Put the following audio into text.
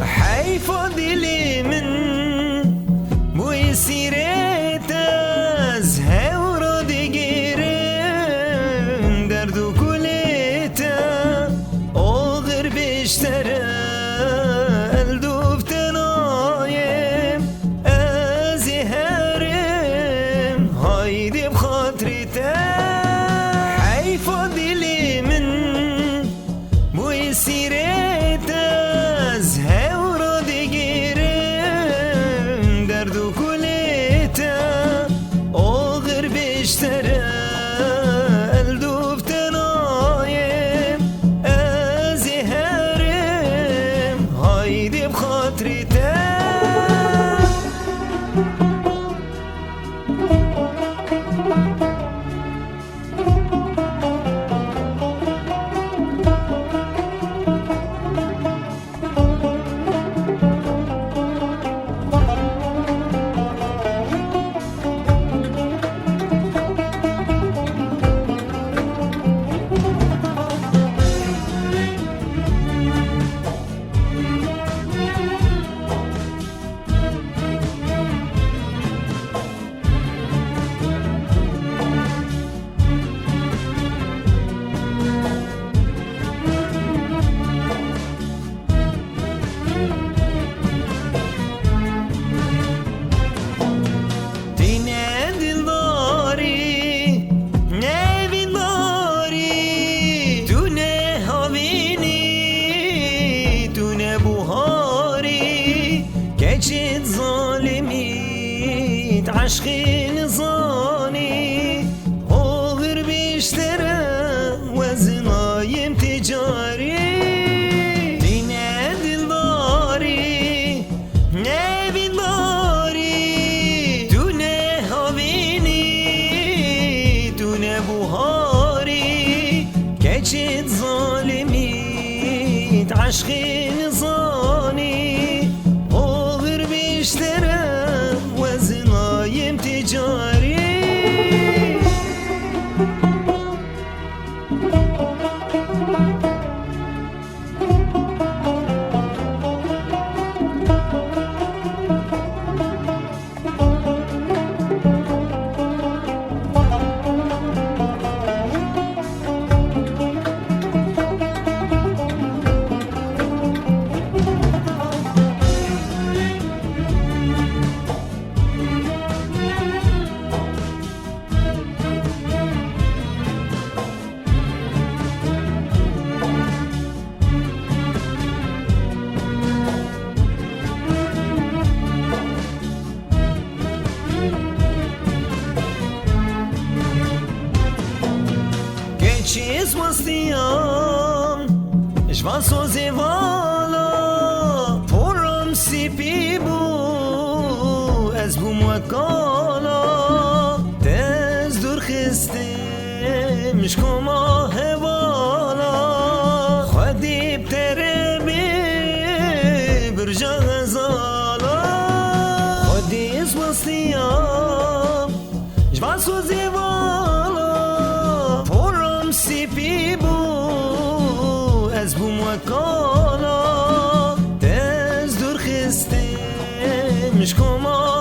حیفا دلی من بوی سیرت از هورا دیگرم درد و کلیت آغر بیشتره الدوفتنایم از هرم هایدی بخاطرت حیفا دلی من بوی سیرت از هورا دیگرم درد و کلیت آغر بیشتره الدوفتنایم از هرم هایدی بخاطرت keçit zalimit عشقی نزانی آغر بیشتره وزنایم تجاری دینه دلداری نبیداری دونه هاوینی دونه بوهاری keçit zalimit عشقی نزانی اشترى وزنايم تجاري چیز وستیم جوان سوزی والا پرم سیپی بو از بو مکالا دز دور خستم شکما هوالا خودی بتره بی برجا غزالا خودی از وستیم جوان سوزی والا سیپی بو از بو مکالا دز دور خستم شکما